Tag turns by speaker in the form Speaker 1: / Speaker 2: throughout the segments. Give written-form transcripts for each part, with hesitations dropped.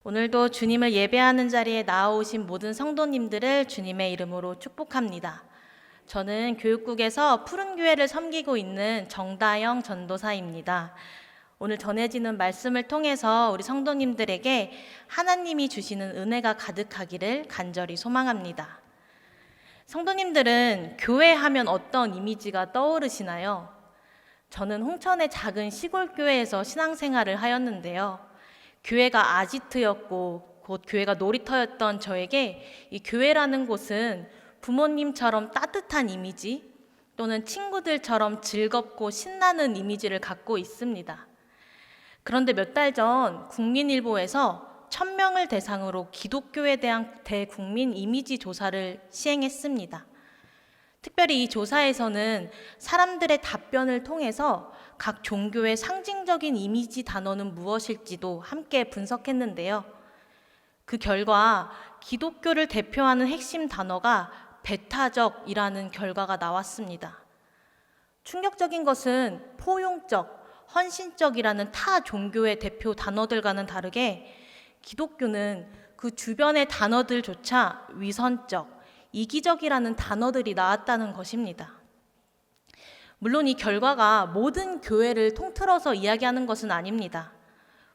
Speaker 1: 오늘도 주님을 예배하는 자리에 나아오신 모든 성도님들을 주님의 이름으로 축복합니다. 저는 교육국에서 푸른교회를 섬기고 있는 정다영 전도사입니다. 오늘 전해지는 말씀을 통해서 우리 성도님들에게 하나님이 주시는 은혜가 가득하기를 간절히 소망합니다. 성도님들은 교회 하면 어떤 이미지가 떠오르시나요? 저는 홍천의 작은 시골 교회에서 신앙생활을 하였는데요. 교회가 아지트였고 곧 교회가 놀이터였던 저에게 이 교회라는 곳은 부모님처럼 따뜻한 이미지 또는 친구들처럼 즐겁고 신나는 이미지를 갖고 있습니다. 그런데 몇 달 전 국민일보에서 1000명을 대상으로 기독교에 대한 대국민 이미지 조사를 시행했습니다. 특별히 이 조사에서는 사람들의 답변을 통해서 각 종교의 상징적인 이미지 단어는 무엇일지도 함께 분석했는데요. 그 결과 기독교를 대표하는 핵심 단어가 배타적이라는 결과가 나왔습니다. 충격적인 것은 포용적, 헌신적이라는 타 종교의 대표 단어들과는 다르게 기독교는 그 주변의 단어들조차 위선적, 이기적이라는 단어들이 나왔다는 것입니다. 물론 이 결과가 모든 교회를 통틀어서 이야기하는 것은 아닙니다.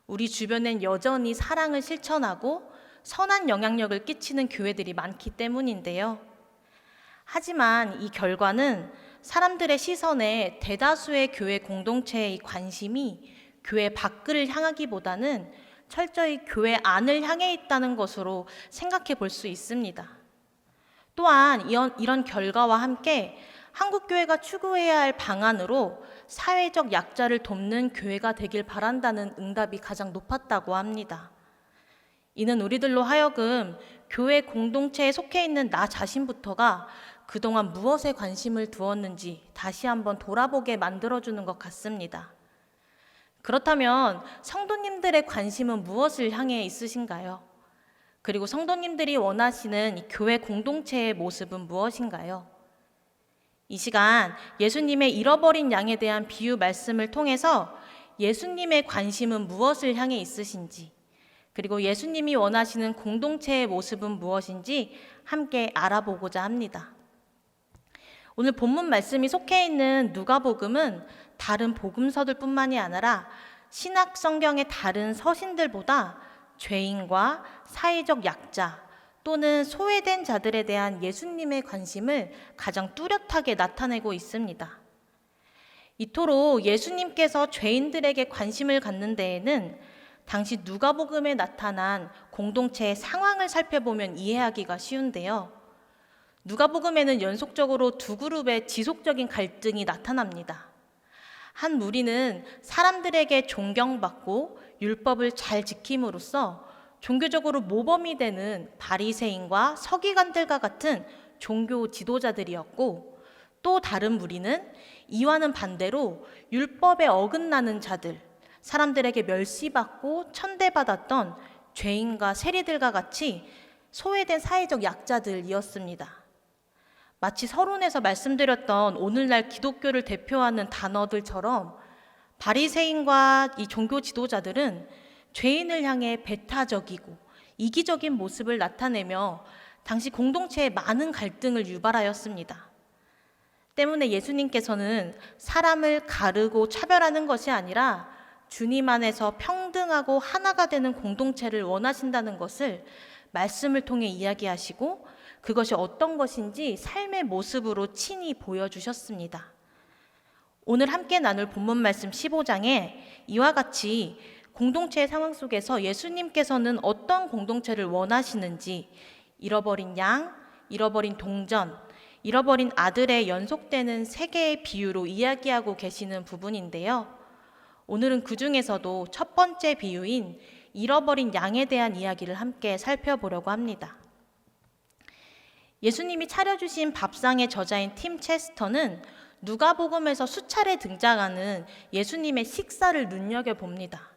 Speaker 1: 우리 주변엔 여전히 사랑을 실천하고 선한 영향력을 끼치는 교회들이 많기 때문인데요. 하지만 이 결과는 사람들의 시선에 대다수의 교회 공동체의 관심이 교회 밖을 향하기보다는 철저히 교회 안을 향해 있다는 것으로 생각해 볼 수 있습니다. 또한 이런 결과와 함께 한국교회가 추구해야 할 방안으로 사회적 약자를 돕는 교회가 되길 바란다는 응답이 가장 높았다고 합니다. 이는 우리들로 하여금 교회 공동체에 속해 있는 나 자신부터가 그동안 무엇에 관심을 두었는지 다시 한번 돌아보게 만들어주는 것 같습니다. 그렇다면 성도님들의 관심은 무엇을 향해 있으신가요? 그리고 성도님들이 원하시는 이 교회 공동체의 모습은 무엇인가요? 이 시간 예수님의 잃어버린 양에 대한 비유 말씀을 통해서 예수님의 관심은 무엇을 향해 있으신지, 그리고 예수님이 원하시는 공동체의 모습은 무엇인지 함께 알아보고자 합니다. 오늘 본문 말씀이 속해 있는 누가복음은 다른 복음서들 뿐만이 아니라 신약 성경의 다른 서신들보다 죄인과 사회적 약자 또는 소외된 자들에 대한 예수님의 관심을 가장 뚜렷하게 나타내고 있습니다. 이토록 예수님께서 죄인들에게 관심을 갖는 데에는 당시 누가복음에 나타난 공동체의 상황을 살펴보면 이해하기가 쉬운데요. 누가복음에는 연속적으로 두 그룹의 지속적인 갈등이 나타납니다. 한 무리는 사람들에게 존경받고 율법을 잘 지킴으로써 종교적으로 모범이 되는 바리새인과 서기관들과 같은 종교 지도자들이었고, 또 다른 무리는 이와는 반대로 율법에 어긋나는 자들, 사람들에게 멸시받고 천대받았던 죄인과 세리들과 같이 소외된 사회적 약자들이었습니다. 마치 서론에서 말씀드렸던 오늘날 기독교를 대표하는 단어들처럼 바리새인과 이 종교 지도자들은 죄인을 향해 배타적이고 이기적인 모습을 나타내며 당시 공동체에 많은 갈등을 유발하였습니다. 때문에 예수님께서는 사람을 가르고 차별하는 것이 아니라 주님 안에서 평등하고 하나가 되는 공동체를 원하신다는 것을 말씀을 통해 이야기하시고 그것이 어떤 것인지 삶의 모습으로 친히 보여주셨습니다. 오늘 함께 나눌 본문 말씀 15장에 이와 같이 공동체의 상황 속에서 예수님께서는 어떤 공동체를 원하시는지 잃어버린 양, 잃어버린 동전, 잃어버린 아들의 연속되는 세 개의 비유로 이야기하고 계시는 부분인데요. 오늘은 그 중에서도 첫 번째 비유인 잃어버린 양에 대한 이야기를 함께 살펴보려고 합니다. 예수님이 차려주신 밥상의 저자인 팀 체스터는 누가복음에서 수차례 등장하는 예수님의 식사를 눈여겨봅니다.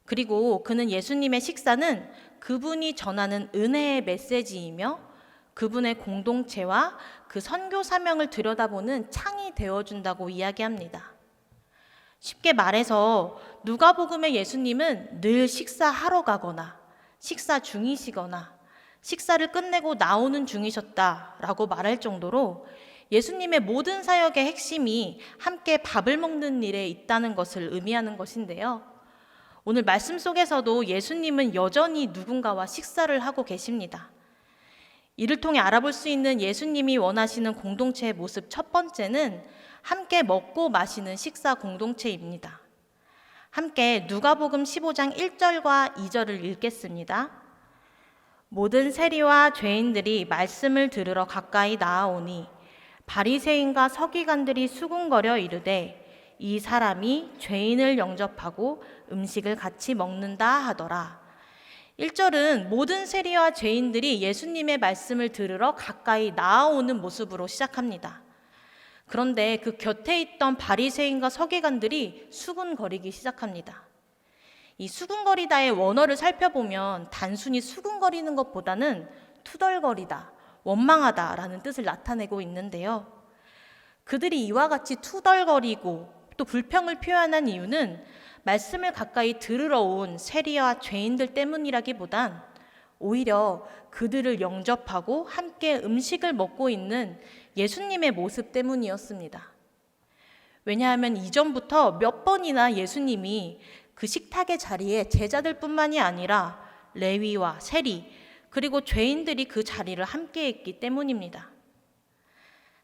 Speaker 1: 그리고 그는 예수님의 식사는 그분이 전하는 은혜의 메시지이며 그분의 공동체와 그 선교 사명을 들여다보는 창이 되어준다고 이야기합니다. 쉽게 말해서 누가복음의 예수님은 늘 식사하러 가거나 식사 중이시거나 식사를 끝내고 나오는 중이셨다라고 말할 정도로 예수님의 모든 사역의 핵심이 함께 밥을 먹는 일에 있다는 것을 의미하는 것인데요. 오늘 말씀 속에서도 예수님은 여전히 누군가와 식사를 하고 계십니다. 이를 통해 알아볼 수 있는 예수님이 원하시는 공동체의 모습 첫 번째는 함께 먹고 마시는 식사 공동체입니다. 함께 누가복음 15장 1절과 2절을 읽겠습니다. 모든 세리와 죄인들이 말씀을 들으러 가까이 나아오니 바리새인과 서기관들이 수군거려 이르되 이 사람이 죄인을 영접하고 음식을 같이 먹는다 하더라. 1절은 모든 세리와 죄인들이 예수님의 말씀을 들으러 가까이 나아오는 모습으로 시작합니다. 그런데 그 곁에 있던 바리새인과 서기관들이 수군거리기 시작합니다. 이 수군거리다의 원어를 살펴보면 단순히 수군거리는 것보다는 투덜거리다, 원망하다라는 뜻을 나타내고 있는데요. 그들이 이와 같이 투덜거리고 또 불평을 표현한 이유는 말씀을 가까이 들으러 온 세리와 죄인들 때문이라기보단 오히려 그들을 영접하고 함께 음식을 먹고 있는 예수님의 모습 때문이었습니다. 왜냐하면 이전부터 몇 번이나 예수님이 그 식탁의 자리에 제자들뿐만이 아니라 레위와 세리 그리고 죄인들이 그 자리를 함께 했기 때문입니다.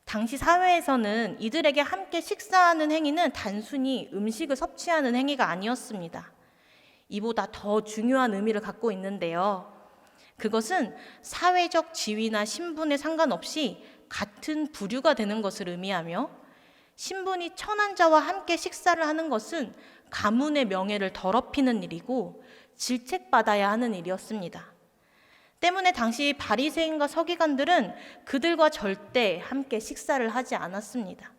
Speaker 1: 당시 사회에서는 이들에게 함께 식사하는 행위는 단순히 음식을 섭취하는 행위가 아니었습니다. 이보다 더 중요한 의미를 갖고 있는데요. 그것은 사회적 지위나 신분에 상관없이 같은 부류가 되는 것을 의미하며 신분이 천한 자와 함께 식사를 하는 것은 가문의 명예를 더럽히는 일이고 질책받아야 하는 일이었습니다. 때문에 당시 바리새인과 서기관들은 그들과 절대 함께 식사를 하지 않았습니다.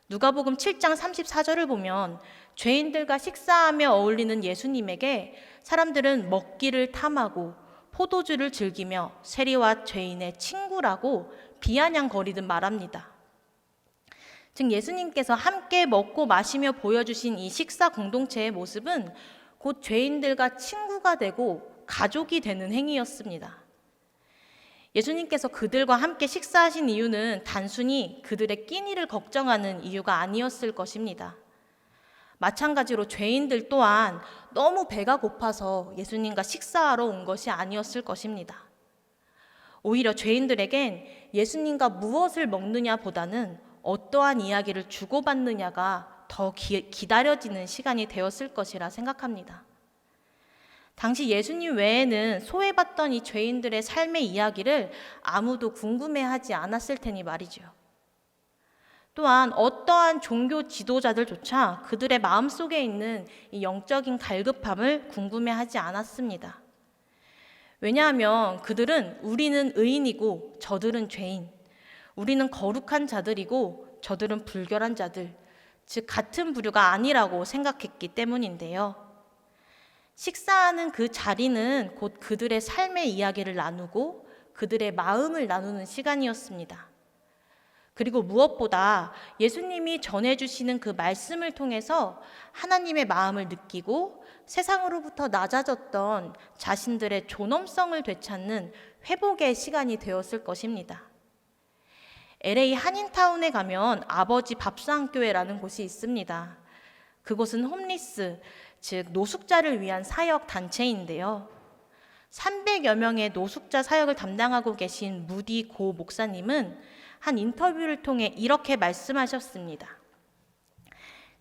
Speaker 1: 누가복음 7장 34절을 보면 죄인들과 식사하며 어울리는 예수님에게 사람들은 먹기를 탐하고 포도주를 즐기며 세리와 죄인의 친구라고 비아냥거리듯 말합니다. 즉 예수님께서 함께 먹고 마시며 보여주신 이 식사 공동체의 모습은 곧 죄인들과 친구가 되고 가족이 되는 행위였습니다. 예수님께서 그들과 함께 식사하신 이유는 단순히 그들의 끼니를 걱정하는 이유가 아니었을 것입니다. 마찬가지로 죄인들 또한 너무 배가 고파서 예수님과 식사하러 온 것이 아니었을 것입니다. 오히려 죄인들에겐 예수님과 무엇을 먹느냐 보다는 어떠한 이야기를 주고받느냐가 더 기다려지는 시간이 되었을 것이라 생각합니다. 당시 예수님 외에는 소외받던 이 죄인들의 삶의 이야기를 아무도 궁금해하지 않았을 테니 말이죠. 또한 어떠한 종교 지도자들조차 그들의 마음속에 있는 이 영적인 갈급함을 궁금해하지 않았습니다. 왜냐하면 그들은 우리는 의인이고 저들은 죄인, 우리는 거룩한 자들이고 저들은 불결한 자들, 즉 같은 부류가 아니라고 생각했기 때문인데요. 식사하는 그 자리는 곧 그들의 삶의 이야기를 나누고 그들의 마음을 나누는 시간이었습니다. 그리고 무엇보다 예수님이 전해주시는 그 말씀을 통해서 하나님의 마음을 느끼고 세상으로부터 낮아졌던 자신들의 존엄성을 되찾는 회복의 시간이 되었을 것입니다. LA 한인타운에 가면 아버지 밥상교회라는 곳이 있습니다. 그곳은 홈리스, 즉 노숙자를 위한 사역 단체인데요. 300여 명의 노숙자 사역을 담당하고 계신 무디 고 목사님은 한 인터뷰를 통해 이렇게 말씀하셨습니다.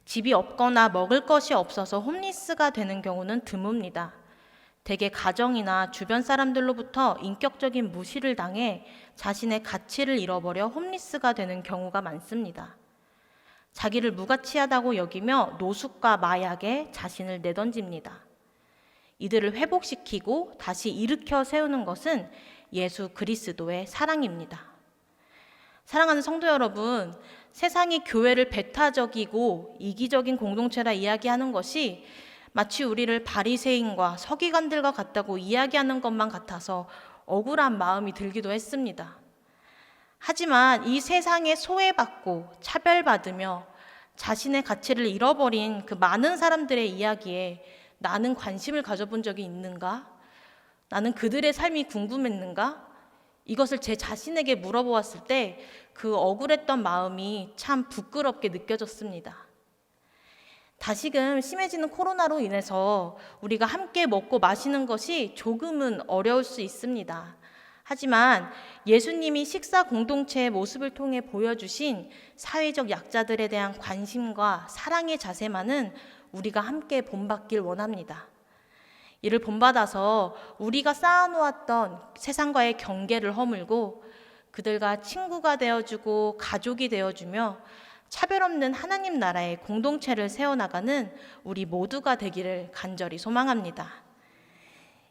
Speaker 1: 집이 없거나 먹을 것이 없어서 홈리스가 되는 경우는 드뭅니다. 대개 가정이나 주변 사람들로부터 인격적인 무시를 당해 자신의 가치를 잃어버려 홈리스가 되는 경우가 많습니다. 자기를 무가치하다고 여기며 노숙과 마약에 자신을 내던집니다. 이들을 회복시키고 다시 일으켜 세우는 것은 예수 그리스도의 사랑입니다. 사랑하는 성도 여러분, 세상이 교회를 배타적이고 이기적인 공동체라 이야기하는 것이 마치 우리를 바리새인과 서기관들과 같다고 이야기하는 것만 같아서 억울한 마음이 들기도 했습니다. 하지만 이 세상에 소외받고 차별받으며 자신의 가치를 잃어버린 그 많은 사람들의 이야기에 나는 관심을 가져본 적이 있는가? 나는 그들의 삶이 궁금했는가? 이것을 제 자신에게 물어보았을 때 그 억울했던 마음이 참 부끄럽게 느껴졌습니다. 다시금 심해지는 코로나로 인해서 우리가 함께 먹고 마시는 것이 조금은 어려울 수 있습니다. 하지만 예수님이 식사 공동체의 모습을 통해 보여주신 사회적 약자들에 대한 관심과 사랑의 자세만은 우리가 함께 본받길 원합니다. 이를 본받아서 우리가 쌓아놓았던 세상과의 경계를 허물고 그들과 친구가 되어주고 가족이 되어주며 차별 없는 하나님 나라의 공동체를 세워나가는 우리 모두가 되기를 간절히 소망합니다.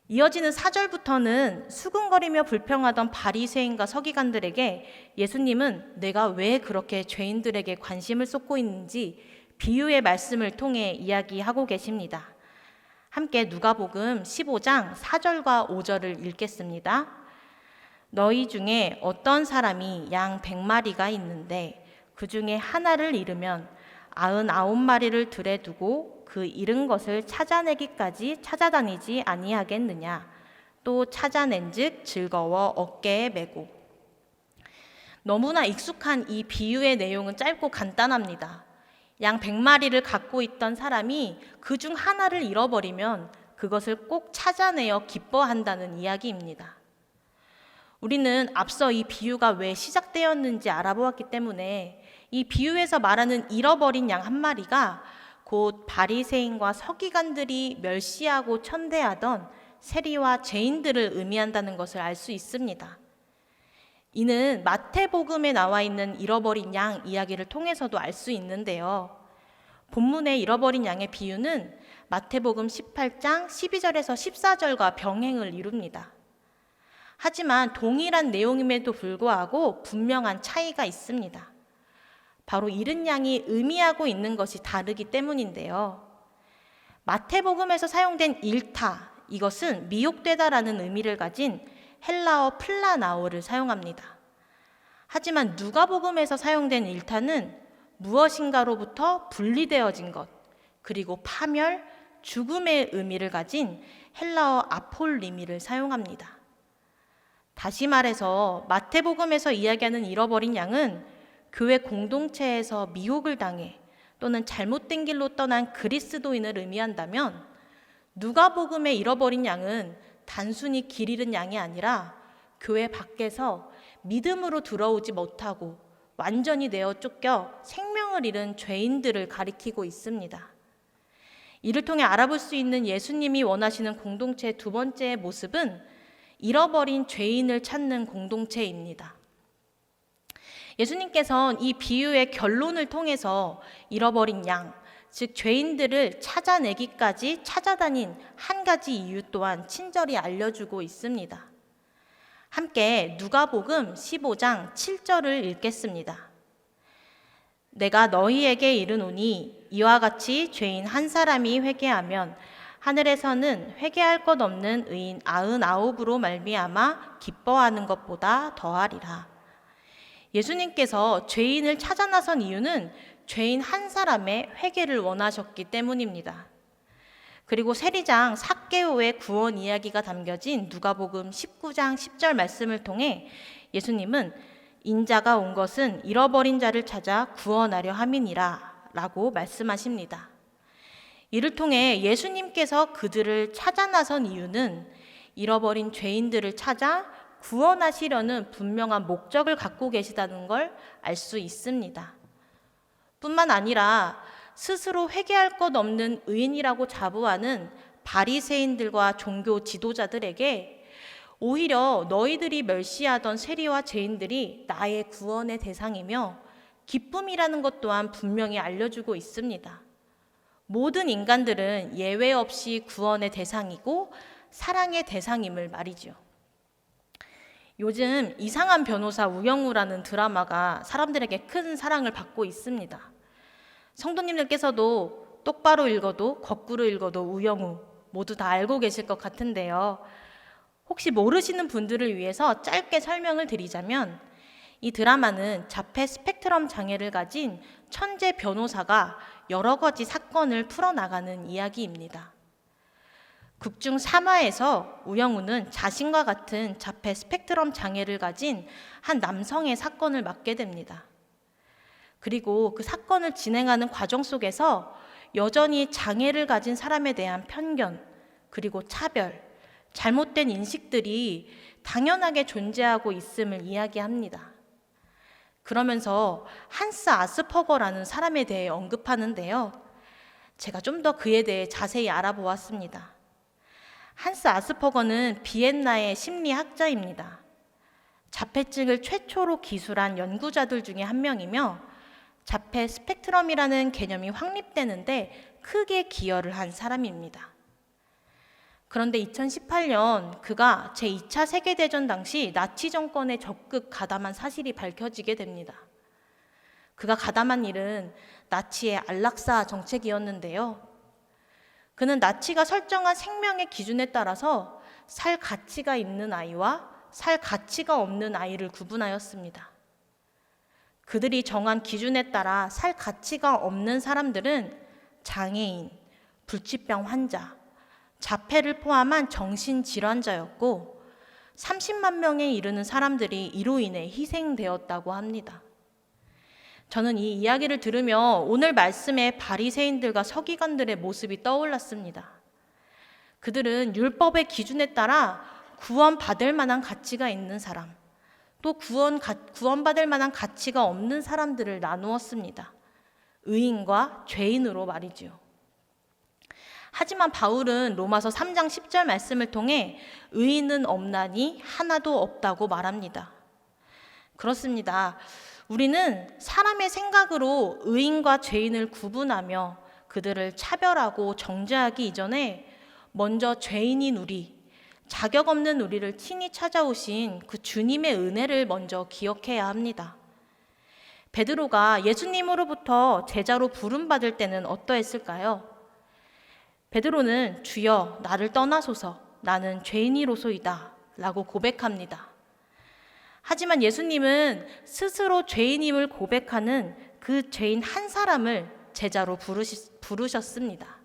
Speaker 1: 이어지는 4절부터는 수군거리며 불평하던 바리새인과 서기관들에게 예수님은 내가 왜 그렇게 죄인들에게 관심을 쏟고 있는지 비유의 말씀을 통해 이야기하고 계십니다. 함께 누가복음 15장 4절과 5절을 읽겠습니다. 너희 중에 어떤 사람이 양 100마리가 있는데 그 중에 하나를 잃으면 99마리를 들에 두고 그 잃은 것을 찾아내기까지 찾아다니지 아니하겠느냐. 또 찾아낸즉 즐거워 어깨에 메고. 너무나 익숙한 이 비유의 내용은 짧고 간단합니다. 양 100마리를 갖고 있던 사람이 그 중 하나를 잃어버리면 그것을 꼭 찾아내어 기뻐한다는 이야기입니다. 우리는 앞서 이 비유가 왜 시작되었는지 알아보았기 때문에 이 비유에서 말하는 잃어버린 양 한 마리가 곧 바리새인과 서기관들이 멸시하고 천대하던 세리와 죄인들을 의미한다는 것을 알 수 있습니다. 이는 마태복음에 나와 있는 잃어버린 양 이야기를 통해서도 알 수 있는데요. 본문의 잃어버린 양의 비유는 마태복음 18장 12절에서 14절과 병행을 이룹니다. 하지만 동일한 내용임에도 불구하고 분명한 차이가 있습니다. 바로 잃은 양이 의미하고 있는 것이 다르기 때문인데요. 마태복음에서 사용된 잃다, 이것은 미혹되다라는 의미를 가진 헬라어 플라나오를 사용합니다. 하지만 누가복음에서 사용된 잃다는 무엇인가로부터 분리되어진 것, 그리고 파멸, 죽음의 의미를 가진 헬라어 아폴리미를 사용합니다. 다시 말해서 마태복음에서 이야기하는 잃어버린 양은 교회 공동체에서 미혹을 당해 또는 잘못된 길로 떠난 그리스도인을 의미한다면 누가복음의 잃어버린 양은 단순히 길 잃은 양이 아니라 교회 밖에서 믿음으로 들어오지 못하고 완전히 내어 쫓겨 생명을 잃은 죄인들을 가리키고 있습니다. 이를 통해 알아볼 수 있는 예수님이 원하시는 공동체의 두 번째 모습은 잃어버린 죄인을 찾는 공동체입니다. 예수님께서는 이 비유의 결론을 통해서 잃어버린 양, 즉 죄인들을 찾아내기까지 찾아다닌 한 가지 이유 또한 친절히 알려주고 있습니다. 함께 누가복음 15장 7절을 읽겠습니다. 내가 너희에게 이르노니 이와 같이 죄인 한 사람이 회개하면 하늘에서는 회개할 것 없는 의인 99으로 말미암아 기뻐하는 것보다 더하리라. 예수님께서 죄인을 찾아 나선 이유는 죄인 한 사람의 회개를 원하셨기 때문입니다. 그리고 세리장 삭개오의 구원 이야기가 담겨진 누가복음 19장 10절 말씀을 통해 예수님은 인자가 온 것은 잃어버린 자를 찾아 구원하려 함이니라 라고 말씀하십니다. 이를 통해 예수님께서 그들을 찾아 나선 이유는 잃어버린 죄인들을 찾아 구원하시려는 분명한 목적을 갖고 계시다는 걸 알 수 있습니다. 뿐만 아니라 스스로 회개할 것 없는 의인이라고 자부하는 바리새인들과 종교 지도자들에게 오히려 너희들이 멸시하던 세리와 죄인들이 나의 구원의 대상이며 기쁨이라는 것 또한 분명히 알려주고 있습니다. 모든 인간들은 예외 없이 구원의 대상이고 사랑의 대상임을 말이죠. 요즘 이상한 변호사 우영우라는 드라마가 사람들에게 큰 사랑을 받고 있습니다. 성도님들께서도 똑바로 읽어도 거꾸로 읽어도 우영우 모두 다 알고 계실 것 같은데요. 혹시 모르시는 분들을 위해서 짧게 설명을 드리자면 이 드라마는 자폐 스펙트럼 장애를 가진 천재 변호사가 여러 가지 사건을 풀어나가는 이야기입니다. 극중 3화에서 우영우는 자신과 같은 자폐 스펙트럼 장애를 가진 한 남성의 사건을 맡게 됩니다. 그리고 그 사건을 진행하는 과정 속에서 여전히 장애를 가진 사람에 대한 편견, 그리고 차별, 잘못된 인식들이 당연하게 존재하고 있음을 이야기합니다. 그러면서 한스 아스퍼거라는 사람에 대해 언급하는데요. 제가 좀 더 그에 대해 자세히 알아보았습니다. 한스 아스퍼거는 비엔나의 심리학자입니다. 자폐증을 최초로 기술한 연구자들 중에 한 명이며 자폐 스펙트럼이라는 개념이 확립되는데 크게 기여를 한 사람입니다. 그런데 2018년 그가 제2차 세계대전 당시 나치 정권에 적극 가담한 사실이 밝혀지게 됩니다. 그가 가담한 일은 나치의 안락사 정책이었는데요. 그는 나치가 설정한 생명의 기준에 따라서 살 가치가 있는 아이와 살 가치가 없는 아이를 구분하였습니다. 그들이 정한 기준에 따라 살 가치가 없는 사람들은 장애인, 불치병 환자, 자폐를 포함한 정신질환자였고 30만 명에 이르는 사람들이 이로 인해 희생되었다고 합니다. 저는 이 이야기를 들으며 오늘 말씀의 바리새인들과 서기관들의 모습이 떠올랐습니다. 그들은 율법의 기준에 따라 구원받을 만한 가치가 있는 사람, 또 구원받을 만한 가치가 없는 사람들을 나누었습니다. 의인과 죄인으로 말이지요. 하지만 바울은 로마서 3장 10절 말씀을 통해 의인은 없나니 하나도 없다고 말합니다. 그렇습니다. 우리는 사람의 생각으로 의인과 죄인을 구분하며 그들을 차별하고 정죄하기 이전에 먼저 죄인인 우리, 자격 없는 우리를 친히 찾아오신 그 주님의 은혜를 먼저 기억해야 합니다. 베드로가 예수님으로부터 제자로 부름받을 때는 어떠했을까요? 베드로는 주여 나를 떠나소서 나는 죄인이로소이다 라고 고백합니다. 하지만 예수님은 스스로 죄인임을 고백하는 그 죄인 한 사람을 제자로 부르셨습니다.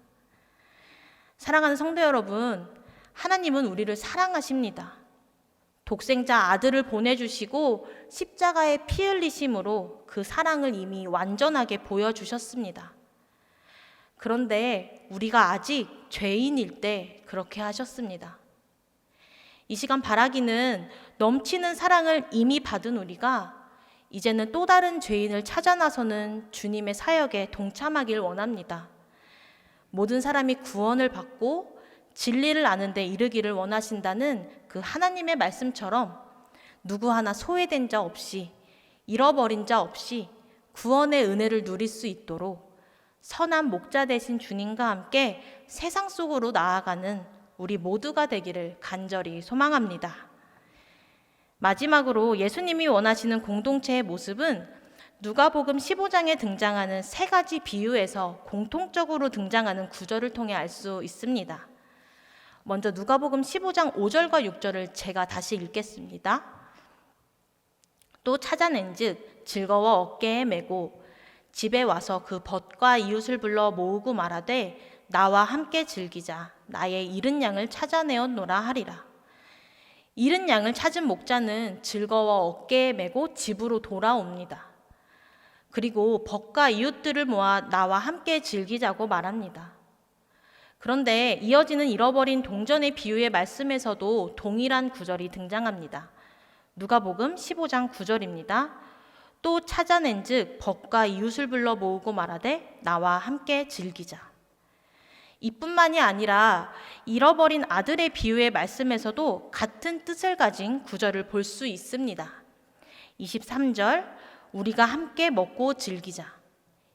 Speaker 1: 사랑하는 성도 여러분, 하나님은 우리를 사랑하십니다. 독생자 아들을 보내주시고 십자가에 피 흘리심으로 그 사랑을 이미 완전하게 보여주셨습니다. 그런데 우리가 아직 죄인일 때 그렇게 하셨습니다. 이 시간 바라기는 넘치는 사랑을 이미 받은 우리가 이제는 또 다른 죄인을 찾아 나서는 주님의 사역에 동참하길 원합니다. 모든 사람이 구원을 받고 진리를 아는 데 이르기를 원하신다는 그 하나님의 말씀처럼 누구 하나 소외된 자 없이 잃어버린 자 없이 구원의 은혜를 누릴 수 있도록 선한 목자 되신 주님과 함께 세상 속으로 나아가는 우리 모두가 되기를 간절히 소망합니다. 마지막으로 예수님이 원하시는 공동체의 모습은 누가복음 15장에 등장하는 세 가지 비유에서 공통적으로 등장하는 구절을 통해 알 수 있습니다. 먼저 누가복음 15장 5절과 6절을 제가 다시 읽겠습니다. 또 찾아낸즉 즐거워 어깨에 메고 집에 와서 그 벗과 이웃을 불러 모으고 말하되 나와 함께 즐기자 나의 잃은 양을 찾아내었노라 하리라. 잃은 양을 찾은 목자는 즐거워 어깨에 메고 집으로 돌아옵니다. 그리고 벗과 이웃들을 모아 나와 함께 즐기자고 말합니다. 그런데 이어지는 잃어버린 동전의 비유의 말씀에서도 동일한 구절이 등장합니다. 누가복음 15장 9절입니다. 또 찾아낸즉 벗과 이웃을 불러 모으고 말하되 나와 함께 즐기자. 이뿐만이 아니라 잃어버린 아들의 비유의 말씀에서도 같은 뜻을 가진 구절을 볼 수 있습니다. 23절 우리가 함께 먹고 즐기자.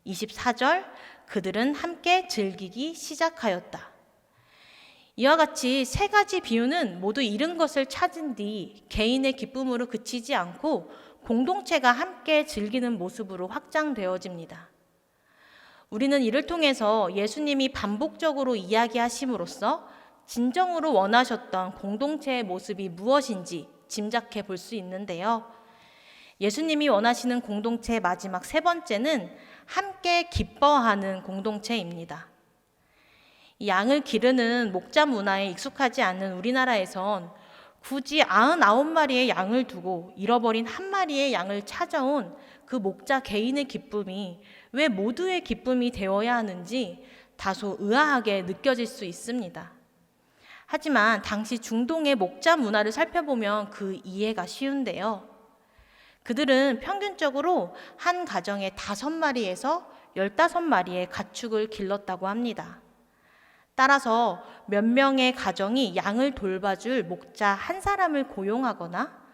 Speaker 1: 24절 그들은 함께 즐기기 시작하였다. 이와 같이 세 가지 비유는 모두 잃은 것을 찾은 뒤 개인의 기쁨으로 그치지 않고 공동체가 함께 즐기는 모습으로 확장되어집니다. 우리는 이를 통해서 예수님이 반복적으로 이야기하심으로써 진정으로 원하셨던 공동체의 모습이 무엇인지 짐작해 볼 수 있는데요. 예수님이 원하시는 공동체의 마지막 세 번째는 함께 기뻐하는 공동체입니다. 이 양을 기르는 목자 문화에 익숙하지 않는 우리나라에선 굳이 99마리의 양을 두고 잃어버린 한 마리의 양을 찾아온 그 목자 개인의 기쁨이 왜 모두의 기쁨이 되어야 하는지 다소 의아하게 느껴질 수 있습니다. 하지만 당시 중동의 목자 문화를 살펴보면 그 이해가 쉬운데요. 그들은 평균적으로 한 가정에 5마리에서 15마리의 가축을 길렀다고 합니다. 따라서 몇 명의 가정이 양을 돌봐줄 목자 한 사람을 고용하거나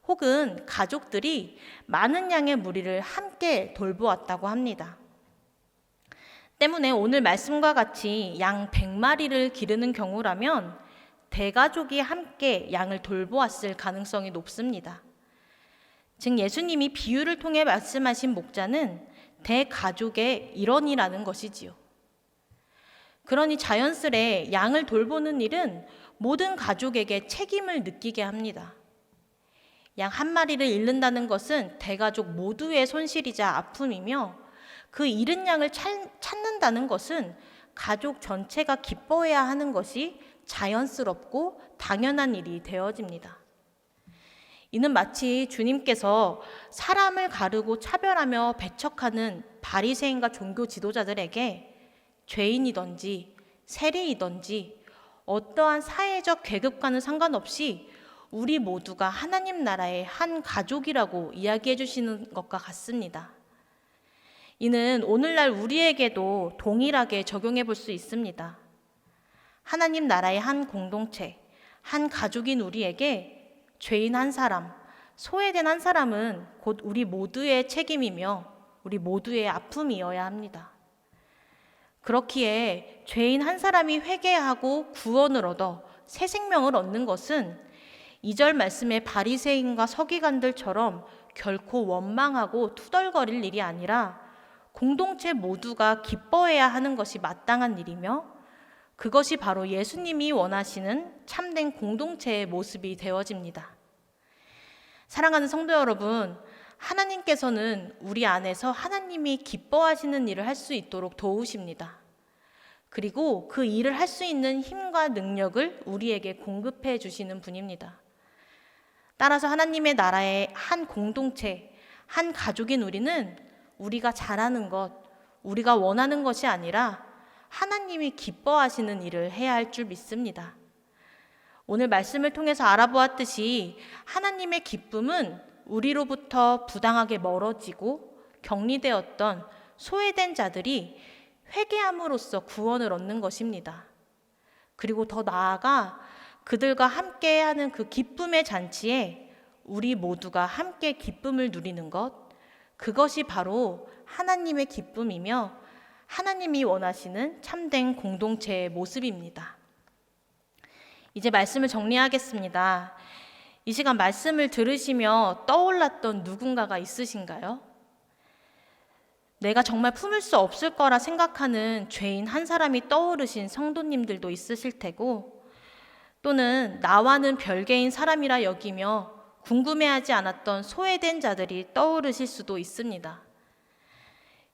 Speaker 1: 혹은 가족들이 많은 양의 무리를 함께 돌보았다고 합니다. 때문에 오늘 말씀과 같이 양 100마리를 기르는 경우라면 대가족이 함께 양을 돌보았을 가능성이 높습니다. 즉 예수님이 비유를 통해 말씀하신 목자는 대가족의 일원이라는 것이지요. 그러니 자연스레 양을 돌보는 일은 모든 가족에게 책임을 느끼게 합니다. 양 한 마리를 잃는다는 것은 대가족 모두의 손실이자 아픔이며 그 잃은 양을 찾는다는 것은 가족 전체가 기뻐해야 하는 것이 자연스럽고 당연한 일이 되어집니다. 이는 마치 주님께서 사람을 가르고 차별하며 배척하는 바리새인과 종교 지도자들에게 죄인이든지 세리이든지 어떠한 사회적 계급과는 상관없이 우리 모두가 하나님 나라의 한 가족이라고 이야기해 주시는 것과 같습니다. 이는 오늘날 우리에게도 동일하게 적용해 볼 수 있습니다. 하나님 나라의 한 공동체, 한 가족인 우리에게 죄인 한 사람, 소외된 한 사람은 곧 우리 모두의 책임이며 우리 모두의 아픔이어야 합니다. 그렇기에 죄인 한 사람이 회개하고 구원을 얻어 새 생명을 얻는 것은 2절 말씀의 바리새인과 서기관들처럼 결코 원망하고 투덜거릴 일이 아니라 공동체 모두가 기뻐해야 하는 것이 마땅한 일이며 그것이 바로 예수님이 원하시는 참된 공동체의 모습이 되어집니다. 사랑하는 성도 여러분, 하나님께서는 우리 안에서 하나님이 기뻐하시는 일을 할 수 있도록 도우십니다. 그리고 그 일을 할 수 있는 힘과 능력을 우리에게 공급해 주시는 분입니다. 따라서 하나님의 나라의 한 공동체, 한 가족인 우리는 우리가 잘하는 것, 우리가 원하는 것이 아니라 하나님이 기뻐하시는 일을 해야 할 줄 믿습니다. 오늘 말씀을 통해서 알아보았듯이 하나님의 기쁨은 우리로부터 부당하게 멀어지고 격리되었던 소외된 자들이 회개함으로써 구원을 얻는 것입니다. 그리고 더 나아가 그들과 함께하는 그 기쁨의 잔치에 우리 모두가 함께 기쁨을 누리는 것, 그것이 바로 하나님의 기쁨이며 하나님이 원하시는 참된 공동체의 모습입니다. 이제 말씀을 정리하겠습니다. 이 시간 말씀을 들으시며 떠올랐던 누군가가 있으신가요? 내가 정말 품을 수 없을 거라 생각하는 죄인 한 사람이 떠오르신 성도님들도 있으실 테고, 또는 나와는 별개인 사람이라 여기며 궁금해하지 않았던 소외된 자들이 떠오르실 수도 있습니다.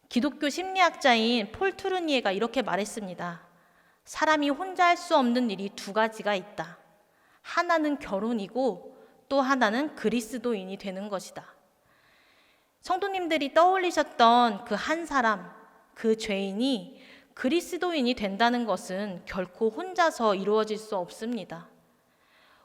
Speaker 1: 기독교 심리학자인 폴 트루니에가 이렇게 말했습니다. 사람이 혼자 할 수 없는 일이 2가지가 있다. 하나는 결혼이고 또 하나는 그리스도인이 되는 것이다. 성도님들이 떠올리셨던 그 한 사람, 그 죄인이 그리스도인이 된다는 것은 결코 혼자서 이루어질 수 없습니다.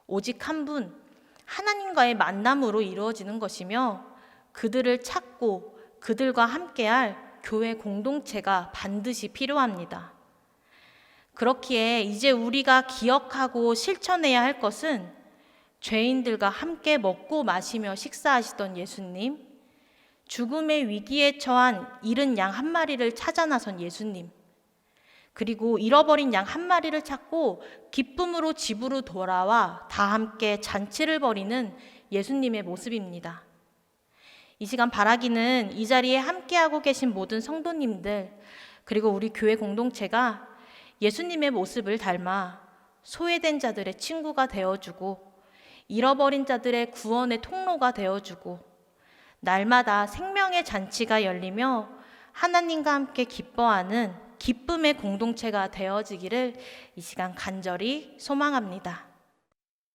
Speaker 1: 오직 한 분, 하나님과의 만남으로 이루어지는 것이며 그들을 찾고 그들과 함께할 교회 공동체가 반드시 필요합니다. 그렇기에 이제 우리가 기억하고 실천해야 할 것은 죄인들과 함께 먹고 마시며 식사하시던 예수님, 죽음의 위기에 처한 잃은 양 한 마리를 찾아 나선 예수님, 그리고 잃어버린 양 한 마리를 찾고 기쁨으로 집으로 돌아와 다 함께 잔치를 벌이는 예수님의 모습입니다. 이 시간 바라기는 이 자리에 함께하고 계신 모든 성도님들, 그리고 우리 교회 공동체가 예수님의 모습을 닮아 소외된 자들의 친구가 되어주고 잃어버린 자들의 구원의 통로가 되어주고 날마다 생명의 잔치가 열리며 하나님과 함께 기뻐하는 기쁨의 공동체가 되어지기를 이 시간 간절히 소망합니다.